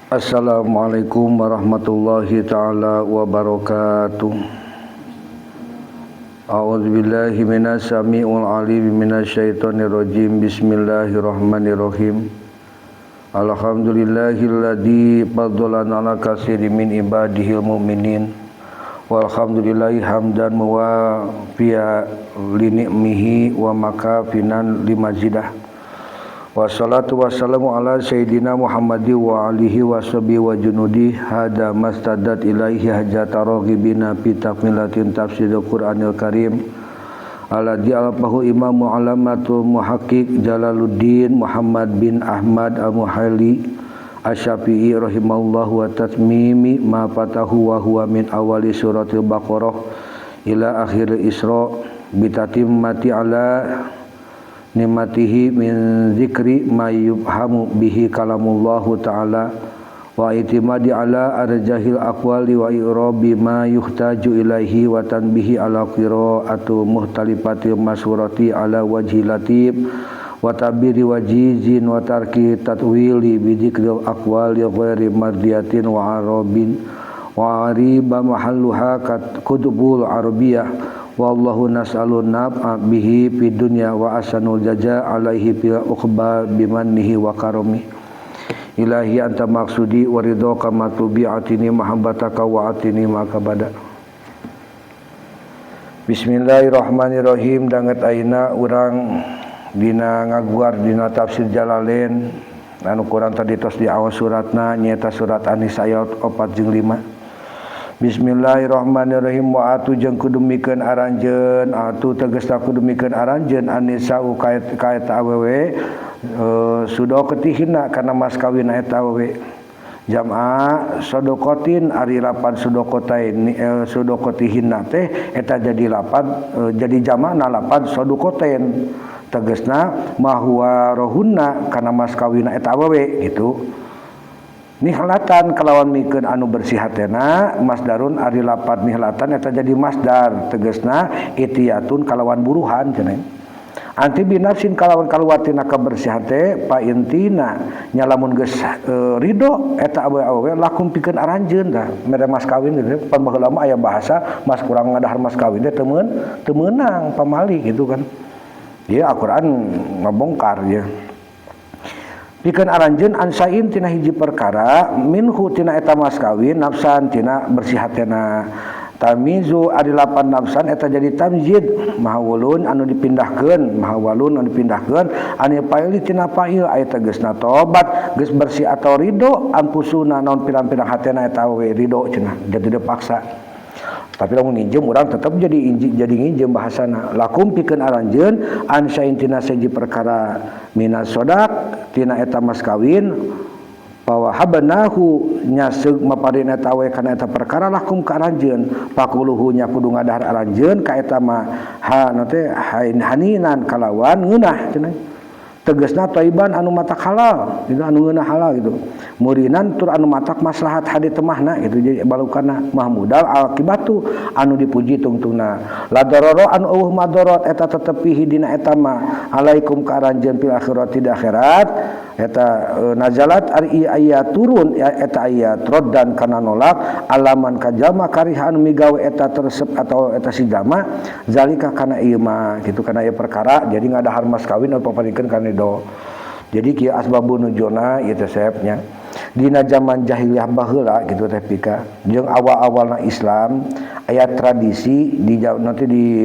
Assalamualaikum warahmatullahi taala wabarakatuh. A'udzubillahi minasyami'ul alim minasyaitonir rajim. Bismillahirrahmanirrahim. Alhamdulillahilladzi faddalana ala katsirin min ibadihil mu'minin. Walhamdulillahi hamdan muwafiya li ni'mihi wa makafinan limazidah. Wassalatu wassalamu ala sayyidina Muhammadi wa alihi wa sahbihi wa junudi hada mastadat ilaihi hajata raghibina fi takmilatin tafsiril Qur'anil Karim alladzi alfahu imamu alamatul muhaqqiq Jalaluddin Muhammad bin Ahmad al-Muhalli asy-Syafi'i rahimahullahu wa tatmimi ma fatahu wa huwa min awali suratil Baqarah ila akhiril Isra bitatimmati ala nimatihi min zikri ma yubhamu bihi kalamullahu ta'ala wa itimadi ala arjahil aqwali wa irabi ma yuhtaju ilaihi wa tanbihi ala qira'atu muhtalifatil masurati ala wajhi latib wa tabiri wajizin wa tarki tatwili bi dzikril aqwali ghairi mardiyatin wa arabin wa ariba mahalluha kutubul arabiyah wallahu nas'alun naf'a bihi fid dunya wa asanul jaza alaihi fil ukhba bimannihi wa karami ilahi anta maksudi wa ridhaka matubi'atini mahabbataka wa atini makabada. Bismillahirrahmanirrahim. Danget ayeuna urang dina ngaguar dina tafsir Jalalain anu kurang tadi tos di awal suratna nyaeta surat An-Nisa ayat 4 jeung 5. Bismillahirrahmanirrahim. Wa atu jeung kudu mikeun aranjeun atu tegasna kudu mikeun aranjeun An-Nisa kait awewe sudokotihina kana mas kawin eta awewe jam'a sodokotin ari lapan sudokotain sudokotihinna teh eta jadi lapan jadi jamakna lapan sodokotain tegasna mahwa rohunna kana mas kawin eta awewe gitu. Nihlatan kalawan mikeun anu bersih hatena masdarun ari lapat nihlatan eta jadi masdar tegasna itiyatun kalawan buruhan cenah anti binafsin kalawan kaluwatina kabersihan teh pa intina nyalamun geus ridho eta awewe lakum pikeun aranjeun tah mere mas kawin gitu pan baheula mah aya bahasa mas kurang ngadahar mas kawin teh teu meunang pamali gitu kan ieu Al-Qur'an ngabongkar ya. Pikeun aranjeun ansain tina hiji perkara minhu tina eta mas kawin nafsan tina bersih hatena tamizu ari lapan nafsan eta jadi tamjid mahawulun anu dipindahkeun mahawalun anu dipindahkeun anu paili tina pail aya tegasna tobat geus bersih atau ridho ampusuna naon pirang-pirang hatena eta we ridho cenah jadi dipaksa. Tapi lamun nginjem urang tetep jadi nginjem bahasana lakum pikeun aranjeun an sain tina saji perkara minas sodak tina eta mas kawin bahwa habanahu nyaseg maparin eta we kana eta perkara lakum ka aranjeun pakuluhu nya kudu ngadahar aranjeun ka eta mah ha teh haninan kalawan ngeunah cenah tegasna thaiban anu matak halal gitu anu ngeunah halal gitu murinan tur anu matak maslahat hade temahna gitu jadi balukana mahmudal akibatu anu dipuji tungtungna la darara anu eueuh madarat eta tetepi dina eta mah alaikum ka aranjeun fil akhirati di akhirat eta nazalat ari ayat turun eta ayat roddan kana nolak alaman ka jalma kariha anu migawe eta tersep atau eta si jalma zalika kana ieu mah gitu kana ieu perkara jadi ngadahar mas kawin anu paparikeun kana do. Jadi kieu asbabun nuzulna ieu teh sebabnya dina zaman jahiliyah baheula gitu teh pika jeung awal-awalna Islam aya tradisi di nanti di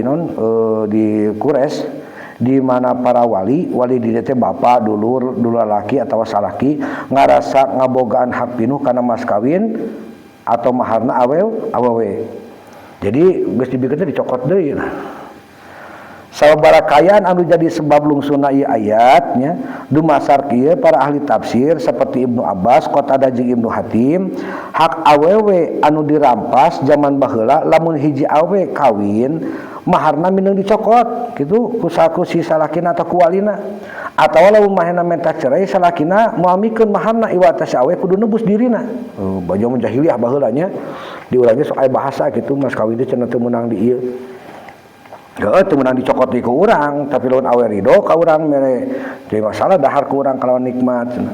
di Quraisy di mana para wali di teh bapa dulur lalaki atawa salaki ngarasa ngabogaan hak pinuh kana mas kawin atau maharna awewe. Jadi geus dibikeun teh dicokot deui. Sababaraha kayaan anu jadi sebab lungsuna ieu ayatnya dumasar kieu para ahli tafsir seperti Ibnu Abbas, Qatadah jeung Ibnu Hatim hak awewe anu dirampas zaman baheula lamun hiji awewe kawin maharna minang dicokot gitu ku si salakina atau ku walina atawa lamun mahena menta cerai salakina muamikeun maharna iwata si awewe kudu nebus dirina bajaman jahiliyah baheula nya diulangi sok aya bahasa gitu mas kawin teh cenah teu meunang di ieu teu meunang dicokot di ku urang tapi lamun awewe ridho ka urang mere teu masalah dahar ku urang kalawan nikmat cenah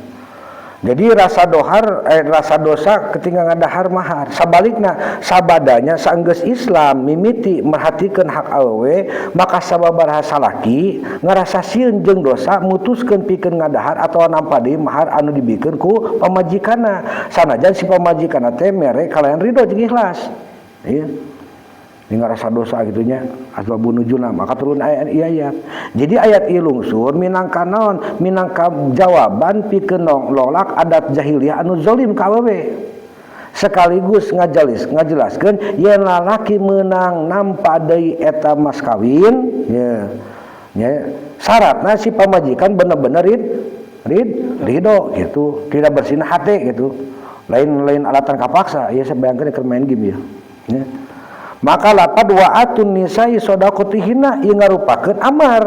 Jadi rasa dosa ketika ngadahar mahar. Sabalikna sabadanya saenggeus Islam mimiti merhatikeun hak awewe, maka sababaraha salaki ngarasa sieun jeung dosa mutuskeun pikeun ngadahar atawa nampa deui mahar anu dibikeun ku pamajikanna. Sanajan si pamajikanna teh mere kalayan ridho jeung ikhlas. Ieu ngarasa dosa gitunya asbabun nuzulna maka turun ayat ieu. Jadi ayat ieu lungsur minangka naon? Minangka jawaban pikeun nolak adat jahiliyah anu zalim ka awewe. Sekaligus ngajelaskeun yen lalaki meunang nampa deui eta mas kawin nya syaratna si pamajikan bener-bener ridho gitu, tidak bersinah hati gitu. Lain alatan kapaksa ieu sabayangkeun keur main game ya. Maka lapad wa'atun nisa'i shadaqatihinna ieu ngarupakeun amar.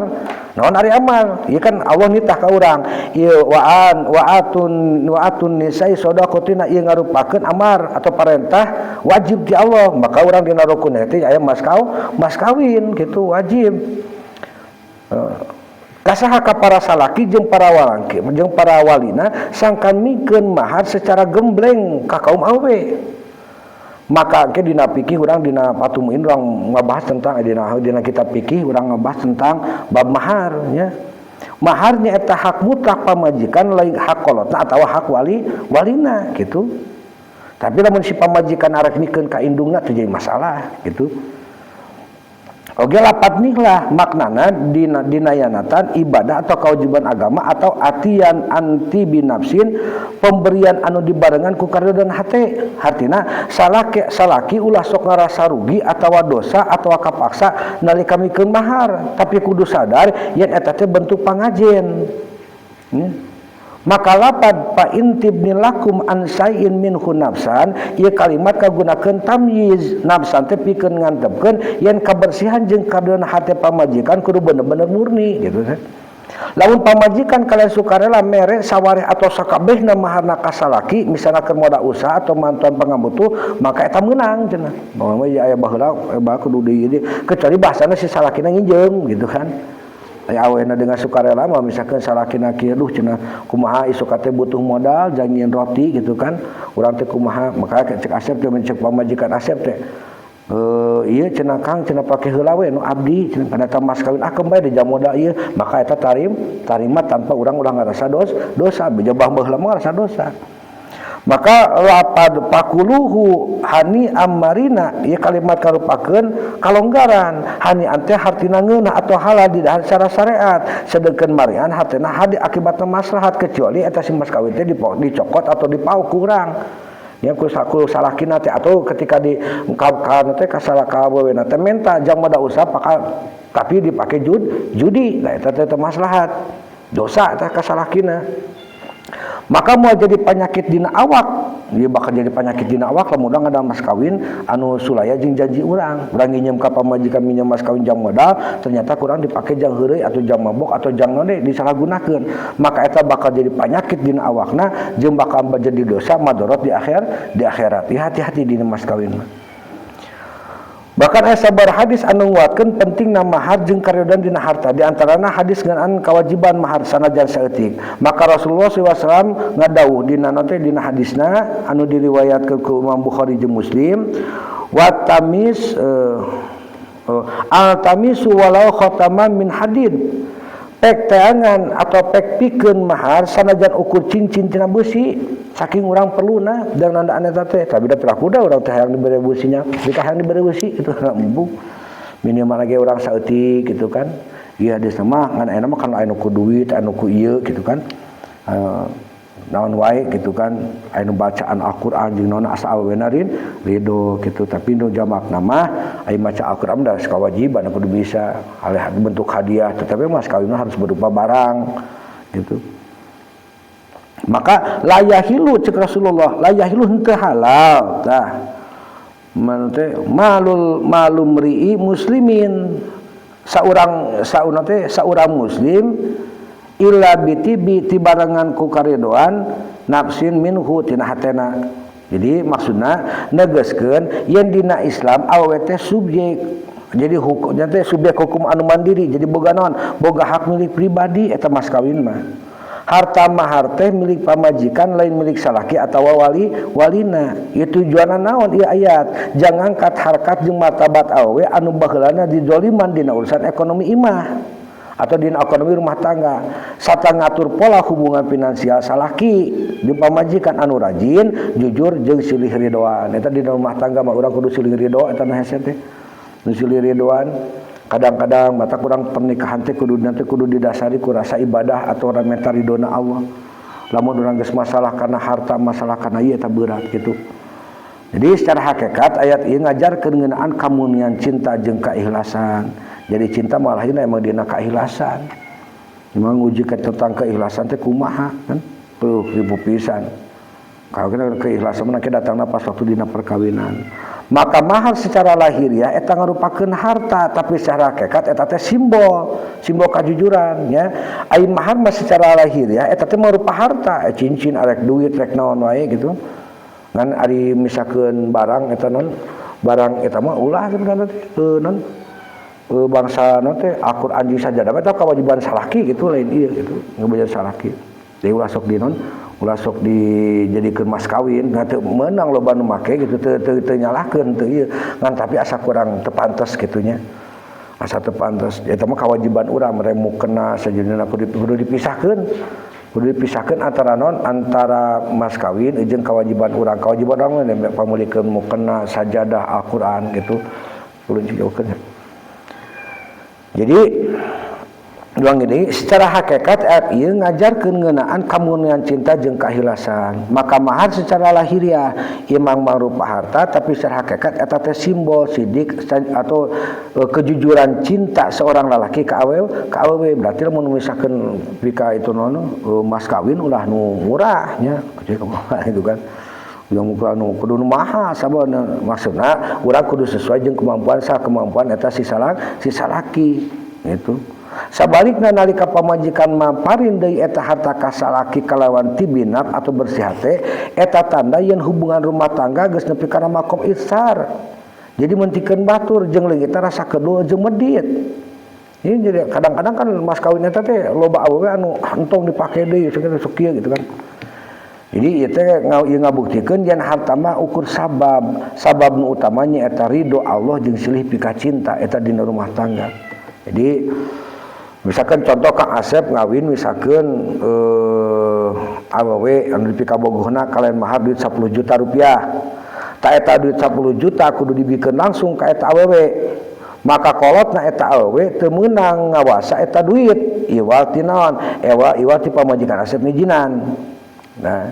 Naon ari amar? Ieu kan Allah nitah ka urang. Ieu wa'atun nisa'i shadaqatina ieu ngarupakeun amar atau perintah wajib di Allah. Maka urang dina rukun teh aya mas kawin gitu wajib. Kasaha ka para salaki jeung para walina sangkan mikeun mahar secara gembleng ka kaum awewe. Maka ke dina fikih urang dina patumuin urang ngabahas tentang dina kitab fikih urang ngabahas tentang bab mahar nya. Mahar nya eta hak mutlak pamajikan lain hak kolotna atawa hak walina gitu. Tapi lamun si pamajikan arek mikeun ka indungna teh jadi masalah gitu. Oge lapat nihlah maknana dinayanatan ibadah atau kewajiban agama atau atian anti binafsin pemberian anu dibarengan ku karya dan hate. Hartina salaki ulah sok ngarasa rugi atawa dosa atawa kapaksa nalika mikeun mahar, tapi kudu sadar yen eta teh bentuk pangajen. Maka lapad fa intibni lakum an sayin minhu nafsan ieu kalimat kagunakeun tamyiz nafsan teh pikeun ngantepkeun yen kabersihan jeung kadeuna hate pamajikan kudu bener-bener murni gitu teh. Lamun pamajikan kalian sukarela mere sawareh atau sakabehna maharna ka salaki misalna keur moda usaha atau mantuan pangabutuh maka eta meunang cenah. Bawa mah aya baheula kudu deui kecuali bahasana si salakina nginjeum gitu kan. Awena dengan sukarela mah misalkan salakina kieu duh cenah kumaha isuk teh butuh modal janjieun roti gitu kan urang teh kumaha maka cek Asep teh mencek pamajikan Asep teh ieu cenah Kang cenah pake heula we nu abdi cenah kana ta mas kawin kembali di jam modal ieu maka eta tarima tanpa urang ngarasa dosa bejabah baheula mah ngarasa dosa. Maka lapad pakuluhu hani amarina ieu kalimat karupakeun kalonggaran hani ante hartina ngeunah atau halal di dalam secara syariat sedengkeun marian hartina hadi akibatna maslahat kecuali eta si mas kawin teh dicokot atau dipauk ku urang nya ku salakina teh atau ketika di kana teh ka salaka awewena teh menta jang moda usaha tapi dipake judi nah eta teh maslahat dosa eta ka salakina. Maka mau jadi penyakit dina awak dia bakal jadi penyakit dina awak lamun urang ada mas kawin anu sulaya jeung janji urang nginjem ka pamajikan minjem mas kawin jang modal ternyata kurang dipake jang heureuy atau jang mabok atau jang none disalahgunakeun maka eta bakal jadi penyakit dina awakna jeung bakal jadi dosa madorot di akhirat. Hati-hati dina mas kawin mah. Bahkan aya sabar hadis anu nguatkeun pentingna mahar jeung karyodan dina harta di antarana hadis ngeunaan kewajiban mahar sanajan saeutik. Maka Rasulullah SAW ngadawuh dina teh dina hadisna anu diriwayatkeun ku Imam Bukhari jeung Muslim wa tamis al-tamisu walau khataman min hadid. Pek teangan atau pek pikeun mahar sanajan ukur cincin tina besi saking urang perluna dan nanda ane teh tapi da pirakuda urang teh hayang dibere besinya dikah hayang dibere besi itu embung minimal lagi urang saeutik gitu kan ieu hadis mah ngan aya mah kan anu ku duit anu ku ieu gitu kan naon wae gitu kan anu bacaan Al-Qur'an jeung naon asa awena ridho gitu tapi nu jamakna mah aya maca Al-Qur'an da kawajiban kudu bisa alih bentuk hadiah tetapi mas kawin harus berupa barang gitu. Maka la yahilu cek Rasulullah la yahilu henteu halal tah mante malum ri'i muslimin saurang muslim illa bitibi tibarengan ku karidhoan nafsin minhu tina hatena. Jadi maksudna negeskeun yen dina Islam awewe teh subjek jadi hukumnya teh subjek hukum anu mandiri jadi boga naon boga hak milik pribadi eta mas kawin mah harta mahar teh milik pamajikan lain milik salaki atawa walina. Itu tujuanna naon ieu ayat? Jangan angkat harkat jeung martabat awewe anu baheulana dizoliman dina urusan ekonomi imah atau dina ekonomi rumah tangga. Sarta ngatur pola hubungan finansial salaki jeung pamajikan anu rajin, jujur jeung silih ridhoan. Eta dina rumah tangga mah urang kudu silih ridho eta mah hese teh. Nu silih ridhoan. Kadang-kadang mata kurang pernikahan teh kudu didasari ku rasa ibadah atau rameta ridona Allah. Lamun urang geus masalah kana harta, masalah kana ieu eta berat gitu. Jadi secara hakikat ayat ieu ngajarkeun ngeunaan kamunian cinta jeung keikhlasan. Jadi cinta malahina emang dina keikhlasan. Memang nguji tentang keikhlasan teh kumaha kan? Ribu pisan. Kalau kita keikhlasan mah datangna pas waktu dina perkawinan. Maka mahar secara lahiriah eta ngarupakeun harta, tapi secara hakikat eta teh simbol kejujuran nya. Ai mahar mah secara lahiriah eta teh mangrupa harta, cincin, arek duit, rek naon wae gitu. Ngan ari misalkeun barang eta non, barang eta mah ulah sebenarnya non bangsa non teh akur anjing sajadah eta kewajiban salaki gitu lain ieu gitu, ngabejar salaki. Deui ulah sok di non ulah sok dijadikeun mas kawin teu meunang loba nu make gitu teu nyalahkeun teu ieu ngan tapi asa kurang teu pantes kitu nya asa teu pantes eta mah kewajiban urang meremukna sajeunna kudu dipisahkeun antara non antara mas kawin jeung kewajiban urang pamulikeun mukena sajadah Al-Qur'an gitu kudu dijauhkeun. Jadi doang gini, secara hakikat ayat ieu ngajarkeun ngeunaan kamunian cinta jeung keikhlasan. Maka mahar secara lahiriah imang mangrupa harta, tapi secara hakikat eta teh simbol sidik atau kejujuran cinta seorang lalaki ka awewe. Berarti mun misalkeun pika itu mas kawin ulah nu murah nya, gitu kan. Yang kudu nu mahal sabana maksudna urang kudu sesuai jeung kemampuan eta si salaki gitu. Sabalikna nalika pamajikan maparin deui eta harta ka salaki kalawan tibinat atau bersih hate eta tanda yen hubungan rumah tangga geus nepi kana makom ihsar. Jadi mentikeun batur jeung leungit rasa kedua jeung medit. Ini jadi kadang-kadang kan mas kawin eta teh loba awewe anu entong dipake deui sok kieu gitu kan. Jadi ieu teh ngabuktikeun yen harta mah ukur sabab nu utamanya eta ridho Allah jeung silih pika cinta eta dina rumah tangga. Jadi misalkan contoh Kang Asep ngawin misalkan awewe anu dipikabogohna kalian mahar duit 10 juta rupiah. Ta eta duit 10 juta kudu dibikeun langsung ka eta awewe. Maka kolotna eta awewe teu meunang ngawasa eta duit. Iwal ti naon? Iwal ti pamajikan Asep ngijinan. Nah,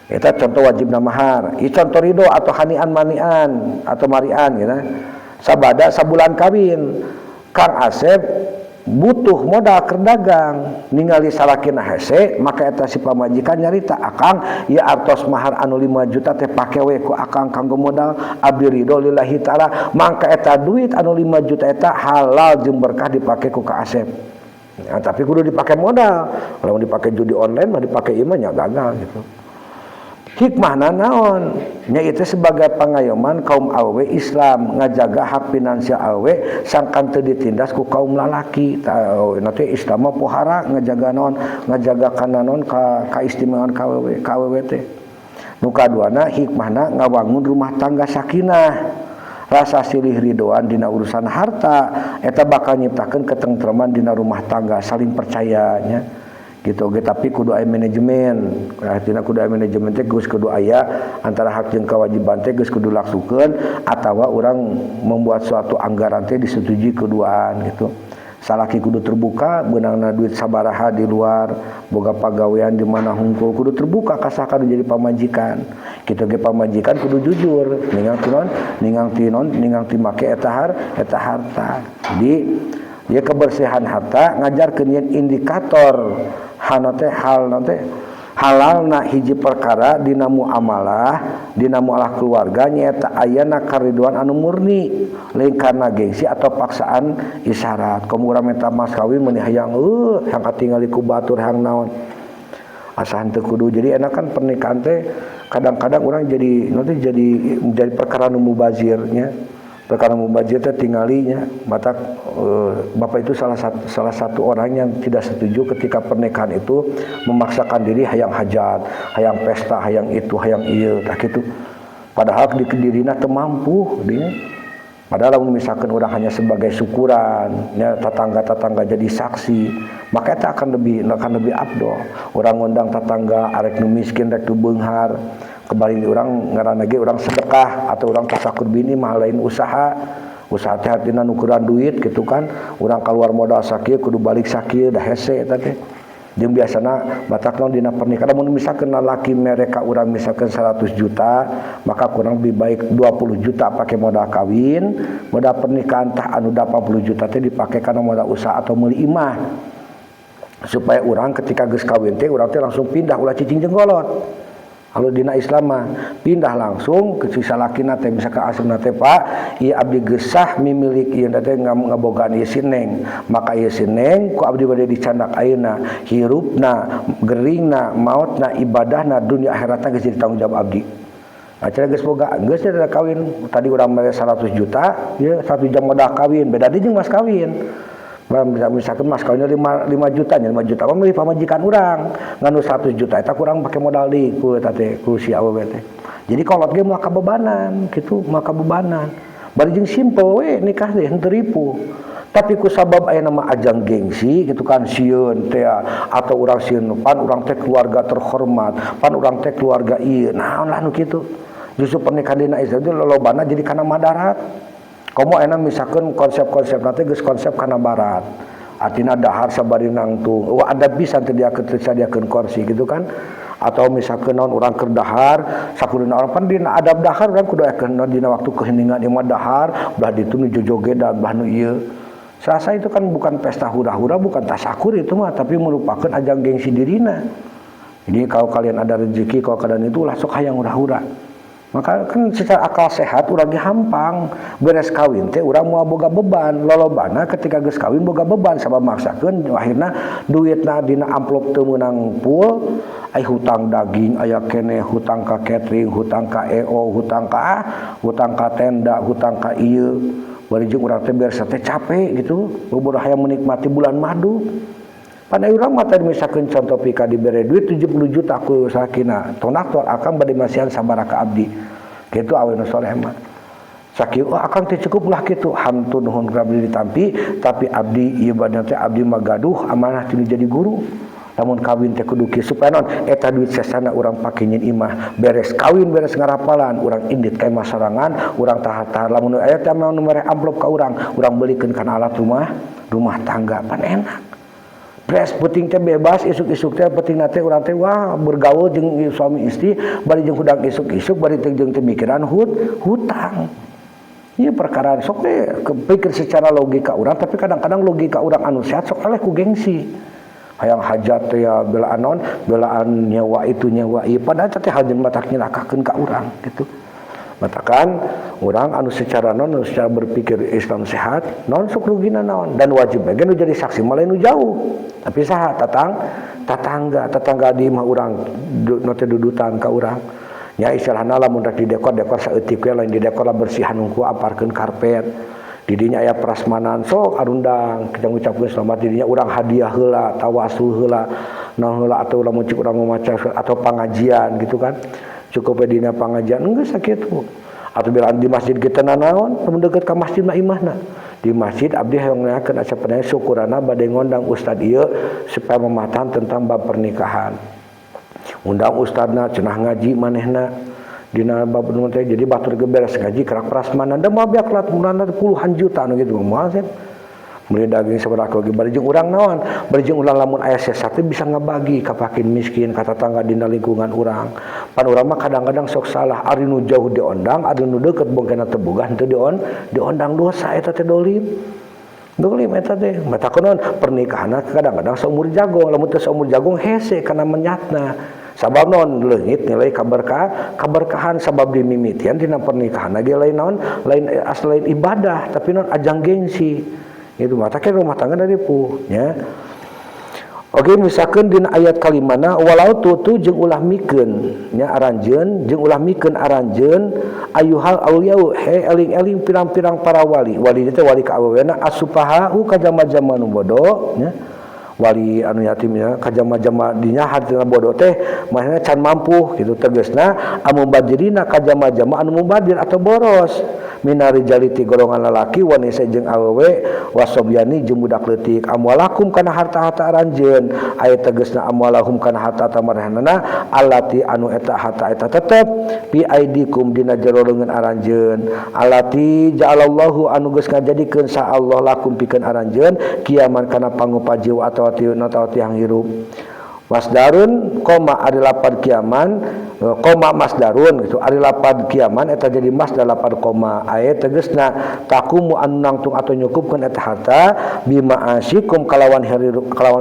eta contoh wajibna mahar. Ieu contoh ridho atau hanian manian atau marian gitu. Sabada sabulan kawin. Kang Asep butuh modal keur dagang ningali salakina hese maka eta si pamajikan nyarita akang ya artos mahar anu 5 juta teh pake we ku akang kanggo modal abdi ridho lillahi taala mangka eta duit anu 5 juta eta halal jeung berkah dipake ku Kang Asep. Nah, tapi kudu dipake modal. Kalau dipake judi online mah dipake ieu mah nya gagal gitu. Hikmahna naon? Nya itu sebagai pangayoman kaum awewe Islam ngajaga hak finansial awewe sangkan teu ditindas ku kaum lalaki. Nanti Islam mah pohara ngajaga naon? Ngajaga kana naon kaistimewaan ka awewe teh. Nu kaduana hikmahna ngawangun rumah tangga sakinah. Rasa silih ridhoan dina urusan harta eta bakal nyiptakeun ketentreman dina rumah tangga, saling percayanya. Gitu tapi kudu aya manajemen. Artinya kudu aya manajemen teh geus kudu aya antara hak jeung kewajiban teh geus kudu laksukeun atawa urang membuat suatu anggaran teh disetujui keduaan gitu. Salaki kudu terbuka beunangna duit sabaraha di luar boga pagawean di mana hungkul kudu terbuka kasahkan jadi pamajikan. Kitu ge pamajikan kudu jujur ningang ti make eta harta. Jadi ya kebersihan harta ngajarkeun yen indikator halalna hiji perkara dina muamalah keluarga nyaeta ayana kariduan anu murni lain karena gengsi atau paksaan isyarat. Komo urang minta mas kawin meuni hayang katingali ku batur hayang naon asahan teu kudu. Jadi enakan pernikahan teh kadang-kadang urang jadi perkara nu mubazir nya. perkara mubazir teh tinggalinya mata bapak itu salah satu orang yang tidak setuju ketika pernikahan itu memaksakan diri hayang hajat, hayang pesta, hayang itu, hayang ieu tah kitu. Padahal di dirina teu mampu dia. Padahal misalkan orang hanya sebagai syukuran, ya, tetangga-tetangga jadi saksi, maka itu akan lebih abdol. Orang ngundang tetangga arek nu miskin rek nu beunghar, kembali orang ngaranna ge orang sedekah atau orang tasakur bini mah lain usaha teh artina nukuran duit gitu kan. Orang keluar modal sakieu kudu balik sakieu dah hese eta teh. Jeung biasana batak naon dina pernikahan mun misalkan lalaki mereka urang misalkan 100 juta maka kurang lebih baik 20 juta pakai modal kawin, modal pernikahan tah anu 80 juta teh dipake kana modal usaha atau meuli imah supaya urang ketika geus kawin teh urang teh langsung pindah ulah cicing jenggolot. Kalau dina Islam mah pindah langsung ke sisa lakina teh misalkan aslina teh Pak ieu abdi gesah mimilik ieu teh ngabogaan ieu sineng maka ieu sineng ku abdi bade dicandak ayeuna hirupna geringna mautna ibadahna dunia akhiratna geus jadi tanggung jawab abdi. Acara geus boga geus ada kawin tadi urang mere 100 juta ieu 1 jam modal kawin beda deui jeung mas kawin. Misalkan mas kawinnya 5 juta mah meuli pamajikan urang nganu 100 juta eta kurang pakai modal deui ku eta teh ku si awewe teh. Jadi kolot ge moal kabebanan kitu, moal kabebanan. Bari jeung simpel we nikah teh henteu ripuh. Tapi ku sabab aya nama ajang gengsi gitu kan sieun teh atau urang sieun pan urang teh keluarga terhormat, pan urang teh keluarga ieu. Naon lah nu kitu. Justru pernikahan dina Islam teh lolobana jadi kana madarat. Komo enak misalkan konsep-konsep nanti geus konsep kana barat. Artina dahar sabari nangtung. Ada bisa disadiakeun kursi gitu kan. Atau misalkan naon urang keur dahar, sakuliah orang pan dina adab dahar urang kudu akeun dina waktu keheningan ieu mah dahar, belah ditu nu jojogedan, belah nu ieu. Sasa itu kan bukan pesta hura-hura, bukan tasakur itu mah, tapi merupakan ajang gengsi dirina. Jadi kalau kalian ada rezeki, kalau kalian itu lah sok hayang hura-hura. Maka kan secara akal sehat urang ge hampang beres kawin teh urang moal boga beban lolobana ketika geus kawin boga beban sabab maksakeun akhirna duitna dina amplop teu meunang full aya hutang daging aya keneh hutang ka catering hutang ka EO hutang ka tenda hutang ka ieu bari jeung urang teh beres teh capek gitu beubeurah hayang menikmati bulan madu. Pan urang mah tadi misalkan contoh pika dibere duit 70 juta ku sakina tonak tol akang bade masihan sabaraha abdi kitu aweuna soleh mah sakieu akang teh cukup lah kitu hantun nuhun ka abdi ditampi tapi abdi ieu badan teh abdi mah gaduh amanah tinu jadi guru lamun kawin teh kudu kieu supaya naon eta duit sesana urang pake nyin imah beres kawin beres ngarapalan urang indit ka imah sorangan urang tahar-tahar lamun aya teh nu mere amplop ka urang belikeun kana alat rumah tangga pan enak. Beres penting teh bebas isuk-isuk teh penting teh urang teh wah bergaul jeung suami istri bari jeung hudang isuk-isuk bari teh jeung teh mikiran hutang. Ieu perkara sok teh kepikir secara logika urang tapi kadang-kadang logika urang anu sehat sok eleh ku gengsi. Hayang hajat teh ya belaan nyawa itu nyawa ieu padahal teh hajeun matak nyelakakeun ka urang gitu. Matakan orang anu secara berpikir Islam sehat non sok rugina naon dan wajib bae nu jadi saksi malah nu jauh tapi saha tetangga di imah urang nu teh dudutan ka urang nya istilahna lamun rek didekor saeutik we lain didekor lah bersihan hungku aparkeun karpet di dinya aya prasmanan sok arundang kita ngucapkeun selamat di dinya urang hadiah heula tawasul heula naon heula atau lamun cik urang maca atau pangajian gitu kan cukup dina pangajian geus sakitu atau bila di masjid kita nanaon temen deket ka masjid mah imahna di masjid abdi hayang ngakeun acara syukurana bade ngondang ustad ieu supaya mematahan tentang bab pernikahan undang ustadna cenah ngaji manehna dina bab nu teh jadi batur ge beres ngaji kerak prasmanan da moal biak lat mulana puluhan juta anu kitu moal teh meuli daging sabaraha ge bari jeung urang naon bari jeung urang lamun aya sesa teh bisa ngabagi ka pakin miskin ka tetangga dina lingkungan urang pan urang mah kadang-kadang sok salah ari nu jauh diondang ari nu deukeut bongkena teu boga henteu diondang dosa eta teh dolim eta teh mata konon pernikahanna kadang-kadang saumur jagong lamun teu saumur jagong hese kana menyatna sabab naon leungit nilai kaberkahan sabab dimimitian dina pernikahan ge lain naon lain asal ibadah tapi naon ajang gengsi itu mata ke rumah tangga dari pu nya Oke, misalkan dina ayat kalimana walau tutu jeung ulah mikeun nya aranjeun jeung ulah mikeun aranjeun ayuhal auliyau he eling-eling pirang-pirang para wali teh wali ka awewena asupaha ka jama-jama nu bodoh nya wali anu yatimnya ka jama-jama dinya hartina bodoh teh manehna can mampu kitu tegasna amun badirina ka jama-jama anu mubadir atau boros minari jaliti golongan lalaki wanisa jeung awewe wasobyani jeung budak leutik amwalakum kana harta-harta aranjeun aya tegasna amwalahum kana harta maranehna allati anu eta harta eta tetep bi aidikum dina jero leungeun aranjeun allati ja'alallahu anu geus ngajadikeun sa Allah lakum pikeun aranjeun kiaman kana pangupajiu atawa tiang hirup masdarun koma ari lapad kiaman koma masdarun gitu ari lapad kiaman eta jadi masdar lapad koma aya tegasna takumu anu nangtung atau nyukupkeun eta harta bima asikum kalawan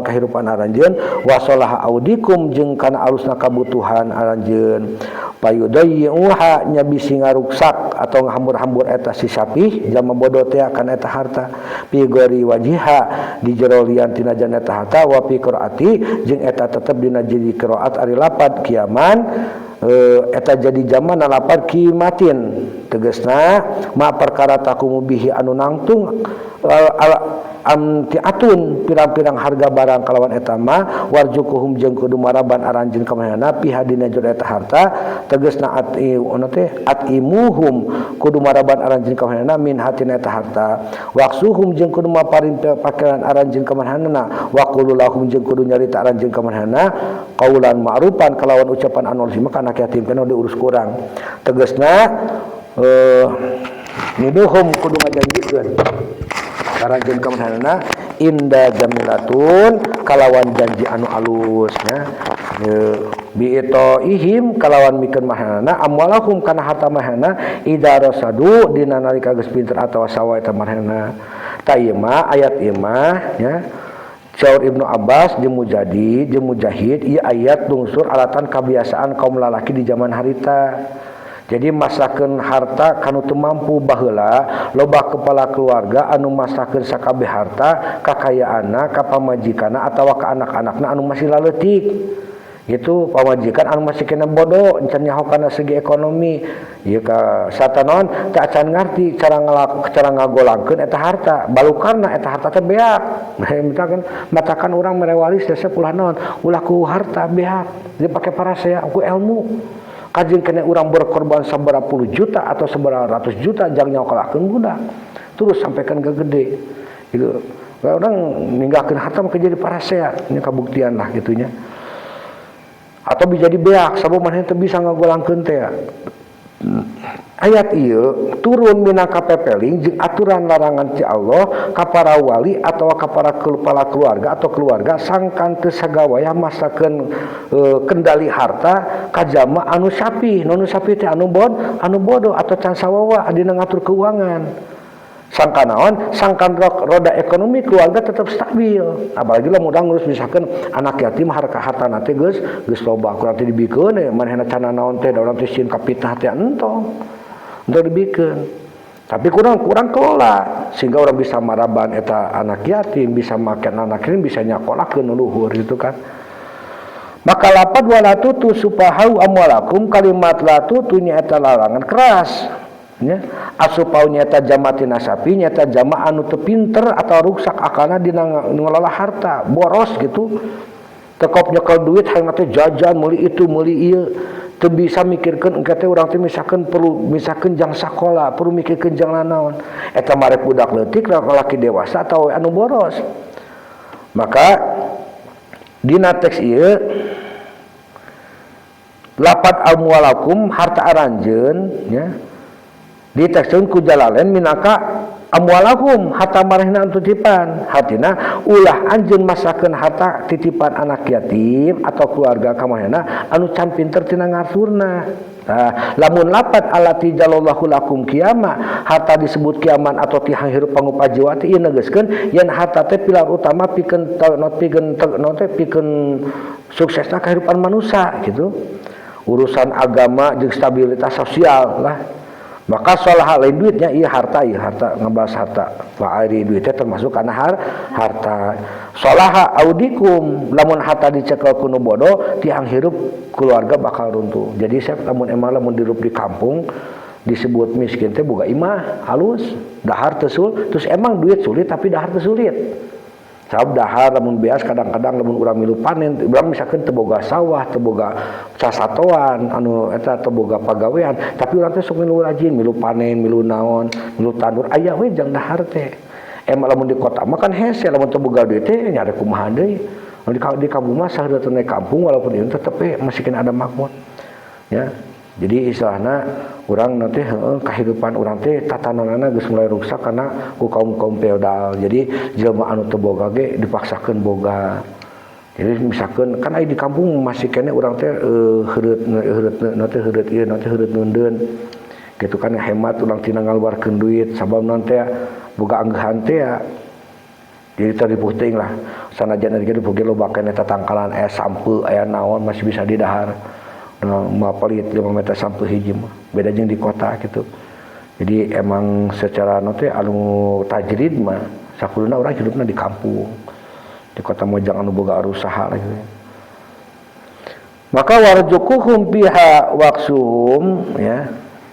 kahirupan aranjeun wasolah audikum jeung kana alusna kabutuhan aranjeun payudayuha nya bisi ngaruksak atau ngahambur-hambur eta si sapih jama bodoh teh kana eta harta pi gori wajiha di jero lian tina jana eta harta wa fi qiraati jeung eta tetep dina jadi qiraat ari lapad kiaman eta jadi zaman lapad kimatin tegasna ma perkara takumu bihi anu nangtung tiatun pirang-pirang harga barang kalawan eta mah warjukuhum jeung kudu maraban aranjeun ka manehna piha dina jero eta harta tegasna atimuhum kudu maraban aranjeun ka manehna min hatina eta harta waqsuhum jeung kudu maparin pakeran aranjeun ka manehna wa qululahum jeung kudu nyarita aranjeun ka manehna qaulan ma'rufan kalawan ucapan anu lima kana yatim kana diurus kurang tegasna niduhum kudu ngajanjikeun aranjeun ka manehna inda jamilatun kalawan janji anu alus nya biitoihim kalawan mikeun manehna amwalahum kana harta manehna idza rasadu dina nalika geus pinter atawa sawa eta manehna ta ieu mah ayat ieu mah nya Syaur Ibnu Abbas jeung Mujahid ieu ayat lungsur alatan kebiasaan kaum lalaki di zaman harita. Jadi masakeun harta kanu teu mampu baheula loba kepala keluarga anu masakeun sakabeh harta kakayaanna ka pamajikanna atawa ka anak-anakna anu masih laleutik. Gitu pamajikan anu masih kena bodoh encan nyaho kana segi ekonomi ieu ka satanon teu acan ngarti cara ngagolangkeun eta harta balukarna eta harta teh beak misalkan matakan urang mere waris resep ulah naon ulah ku harta beak dipake parasea ku ilmu kajeng kena urang berkorban sabaraha puluh juta atau sabaraha ratus juta jang nyokolakeun budak terus sampaikan ke gede gitu orang ninggalkeun harta mah jadi parasea nya kabuktian lah gitunya atau bisa jadi beak sabab maneh teu bisa ngagolangkeun teh ayat ieu turun minangka pepeling jeung aturan larangan ti Allah ka para wali atawa ka para kepala keluarga atau keluarga sangkan teu sagawaya masakeun kendali harta ka jama anu sapih nu sapih teh anu bodoh atau can sawawa dina ngatur keuangan sangkan naon sangkan roda ekonomi keluarga tetap stabil apalagi lamun urang ngurus misalkan anak yatim harta teh geus loba kurang teh dibikeun manehna can naon teh da urang teh sieun kapitah teh entong dibikeun tapi kurang kelola sehingga orang bisa maraban eta anak yatim bisa makan anak yatim bisa nyakolakeun luhur gitu kan maka lapad wala tutu supahau amwalakum kalimat la tutu nya eta larangan keras nya asupau nyata jamati nasapi nyata jama anu teu pinter atau ruksak akalna dina ngelola harta boros gitu tekop nyekel duit hayang teh jajan meuli itu meuli ieu teu bisa mikirkeun engke teh urang teh misalkan perlu misalkan jang sakola perlu mikirkeun jang naon eta marek budak leutik laki dewasa atau anu boros maka dina teks ieu lapad amwalakum harta aranjeun nya ditekskeun ku jalalain minangka amwalahum harta marehna titipan hatina ulah anjeun masakeun harta titipan anak yatim atau keluarga ka manehna anu can pinter tina ngaturna lamun lapat alati jalallahu lakum qiyamah harta disebut kiaman atau ti hirup pangupajiwati ieu negeuskeun yen harta teh pilar utama pikeun suksesna kehidupan manusia gitu urusan agama jeung stabilitas sosial lah Maka solah lain duitnya iya harta ngebahas harta fa'ari duitnya termasuk kana harta. Solah audikum lamun harta dicekel kuno bodoh tiang hirup keluarga bakal runtuh. Jadi saya lamun dirup di kampung disebut miskin teh boga imah halus dahar teu terus emang duit sulit tapi dahar teu sulit. Sabab dahar lamun beas kadang-kadang lamun urang milu panen urang misalkan teu boga sawah teu boga sasatoan anu eta teu boga pagawean tapi urang teh sok milu rajin milu panen milu naon milu tandur aya we jang dahar teh emang lamun di kota mah kan hese lamun teu boga duit teh nya ada kumaha deui di kampung mah saeureut teh kampung walaupun ieu tetep masihkeun ada makmur ya. Jadi istilahna urang nanti kehidupan urang teh tatananana geus mulai rusak karena ku kaum feodal. Jadi jelema anu teu boga ge dipaksakeun boga. Jadi misalkan kan aya di kampung masih kene urang teh heureut ieu nanti heureut neundeun. Gitu kan hemat urang tina ngaluarkeun duit sabab nanti boga anggahan teh ya. Jadi tadi puting lah. Sanajan ari ge dipugi loba kene tatangkalan aya sampeu aya naon masih bisa didahar. Mapalit 5 meter sampai hiji mah beda jeung di kota gitu. Jadi emang secara nanti anu tajrid mah sakuluna urang hidupna di kampung. Di kota mojang anu boga usaha lah gitu. Maka warjukuhum biha waqsum ya.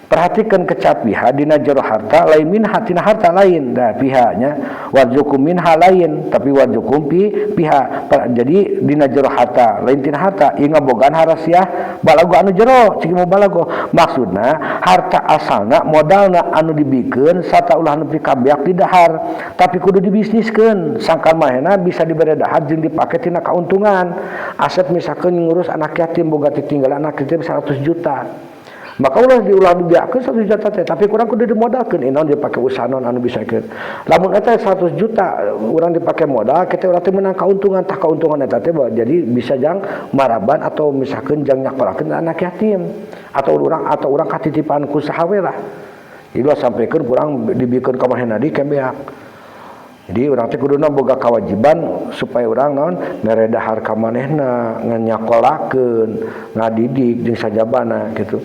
Perhatikan kecapiha dina jero harta lain min hatina harta lain dah pihanya warjukum minha lain tapi warjukum piha jadi dina jero harta lain tina harta ieu ngabogaan harasiah balago anu jero cik mau balago maksudna harta asalna modalna anu dibikeun sarta ulah nepi ka beak di dahar tapi kudu dibisniskeun sangkan mahena bisa dibere dahar jeung dipake tina kauntungan aset misalkan ngurus anak yatim boga ditinggal anak yatim 100 juta maka ulah dibiakeun 100 juta teh tapi kurang kudu dimodalkeun inaon dipake usaha naon anu bisa keun lamun eta 100 juta urang dipake modal kita urang teh meunang kauntungan tah kauntungan eta teh jadi bisa jang maraban atau misalkeun jang nyakolakeun anak yatim atau urang katitipan ku saha we lah ieu sampikeun urang dibikeun ka manehna di kebeak. Jadi urang teh kuduna boga kewajiban supaya urang naon mere dahar ka manehna nganyakolakeun ngadidik jeung sajabana gitu.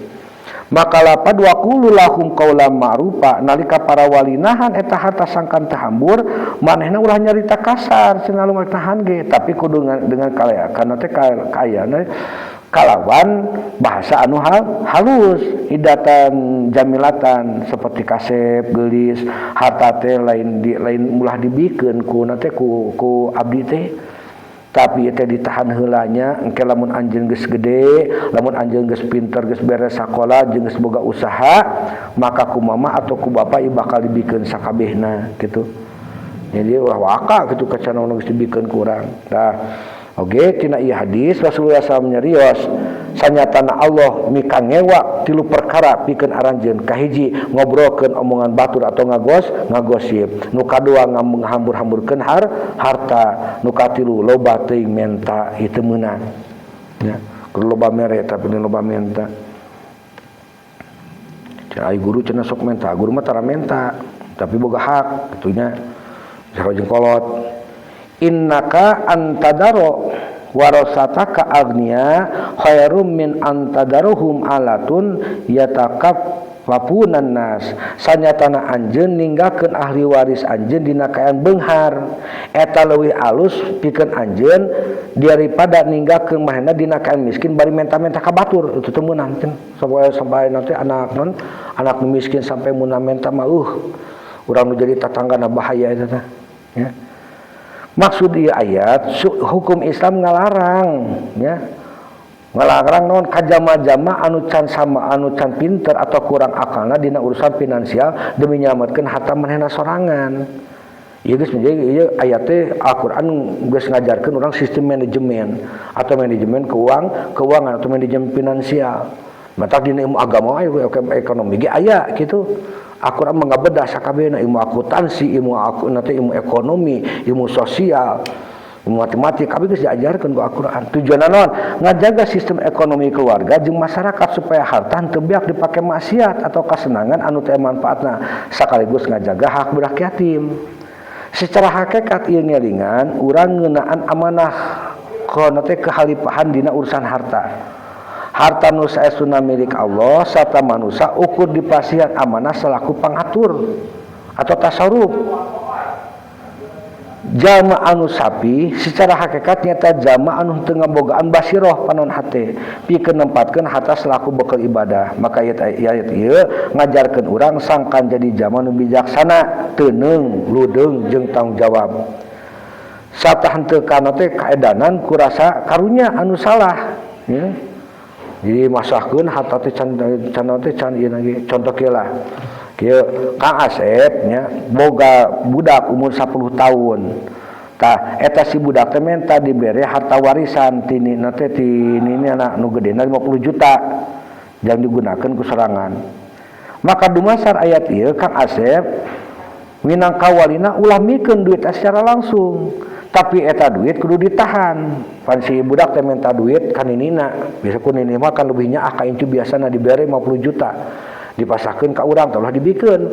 Maka lapad waqulu lahum qaulan ma'rufa nalika para wali nahan eta harta sangkan tahambur manehna ulah nyarita kasar cenah lumah nahan ge tapi kudu dengan kalayakan teh kaayana kalawan bahasa anu halus hidatan jamilatan seperti kasep gelis harta teh lain ulah dibikeun ku na teh ku abdi teh tapi teh ditahan heulanya engke lamun anjeun geus gede lamun anjeun geus pinter geus beres sakola jeung geus boga usaha maka ku mama atau ku bapa ieu bakal dibikeun sakabehna gitu jadi ulah waka gitu kacanna geus dibikeun ku urang tah oge tina ieu hadis Rasulullah SAW nyarios sanyatana Allah mika ngewa tilu perkara pikeun aranjeun kahiji ngobrolkeun omongan batur atau ngagosip nu kadua ngahambur-hamburkeun harta nu katilu loba teuing menta ieu teu meunang ya kudu loba mere tapi loba menta cenah guru cenah sok menta guru mah tara menta tapi boga hak kitunya sareng jeung kolot innaka antadaro warasataka agniya khairum min antadaruhum alatun yatakaffafunan nas sanyatana anjeun ninggalkeun ahli waris anjeun dina kaayaan beunghar eta leuwih alus pikeun anjeun daripada ninggalkeun manehna dina kaayaan miskin bari menta-menta ka batur itu teh meunang sampai nanti anak miskin sampai meunang menta mah urang nu jadi tatanggana bahaya eta teh ya. Maksud ieu ayat hukum Islam ngalarang ya. Ngalarang naon kajama-jama anu can sama anu can pinter atau kurang akalna dina urusan finansial demi nyelametkeun harta manehna sorangan. Ieu geus menjadi ieu ayat teh Al-Qur'an geus ngajarkeun urang sistem manajemen atau manajemen keuangan atau manajemen finansial. Matak dina ilmu agama ekonomi ge aya kitu. Al-Quran mengabedah sakabehna ilmu akuntansi, ilmu ekonomi, ilmu sosial, ilmu matematik, kabeh geus diajarkeun ku Al-Quran. Tujuanna naon? Ngajaga sistem ekonomi keluarga jeung masyarakat supaya harta teu beak dipake maksiat atau kasenangan anu teu manfaatna, sakaligus ngajaga hak budak yatim. Secara hakikat ieu ngelingan urang ngeunaan amanah kana teh kehalifahan dina urusan harta. harta nu saestuna milik Allah sarta manusia ukur dipasihan amanah selaku pangatur atau tasarruf. Jalma anu sapi secara hakikat nyata jalma anu teu ngabogaan basiroh panon hate pikeun nempatkeun harta selaku bekal ibadah. Maka ayat ieu ngajarkeun urang sangkan jadi jalma nu bijaksana, teuneung, ludeung jeung tanggung jawab. Satahan teu kana teh kaedanan ku rasa karunya anu salah ya. Jadi masahkeun harta teh can ieu lagi contoh kieu lah. Kieu Kang Asep nya boga budak umur 10 tahun. Tah eta si budak teh menta dibere harta warisan tinina teh anak nu gedena 50 juta yang digunakan ku sorangan. Maka dumasar ayat ieu Kang Asep minangka walina ulah mikeun duit secara langsung. Tapi eta duit kudu ditahan. Pan si budak teh minta duit ka ninina. Biasa ku nini mah kan lebihnya ka incu biasana dibere 50 juta. Dipasahkeun ka urang tah ulah dibikeun.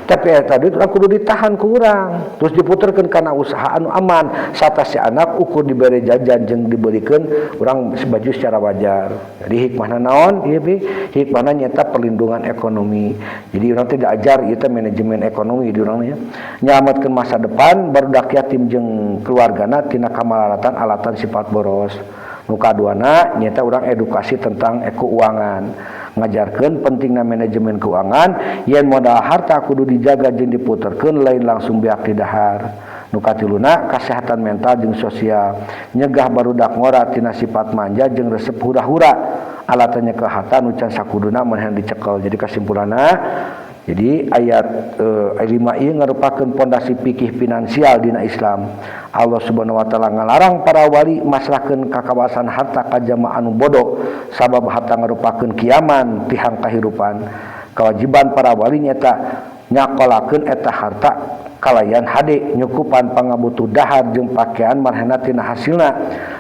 Tapi eta duit urang kudu ditahan ku urang, terus diputerkeun kana usaha anu aman. Sata si anak ukur dibere jajan jeung dibelikeun urang baju secara wajar. Jadi hikmahna naon? Ieu bi hikmahna nyata perlindungan ekonomi. Jadi urang teh diajar ieu teh manajemen ekonomi di urang nya. Nyelametkeun masa depan barudak yatim jeung keluargana tina kamalaratan alatan sifat boros. Nu kaduana nyata urang edukasi tentang keuangan. Ngajarkeun pentingna manajemen keuangan yen modal harta kudu dijaga jeung diputerkeun lain langsung beak di dahar. Nu katiluna kasehatan mental jeung sosial, nyegah barudak ngora tina sifat manja jeung resep hura-hura alatannya ke harta nu can sakuduna maneh dicekel. Jadi kesimpulanna jadi ayat 5 ieu ngarupakeun pondasi fikih finansial dina Islam. Allah Subhanahu wa taala ngalarang para wali masrahkeun kakawasan harta ka jamaah anu bodoh sabab harta ngarupakeun kiaman tihang kahirupan. Kewajiban para wali nyata nyakolakeun eta harta kalayan hade nyukupan pangabutuh dahar jeung pakaian manehna tina hasilna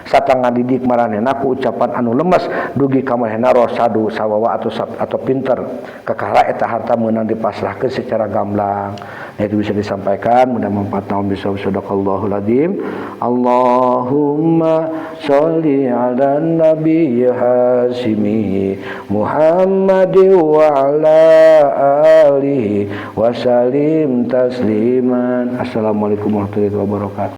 sarta ngadidik maranehna ku ucapan anu lemes dugi ka manehna rosadu sawawa atau pinter kakara eta harta meunang dipasrahkeun secara gamblang. Nah, itu bisa disampaikan mudah manfaat naon bisa sadaqallahul adzim. Allahumma sholli ala nabi hasimi Muhammadin wa ala alihi wa sallim tasliman. Assalamualaikum warahmatullahi wabarakatuh.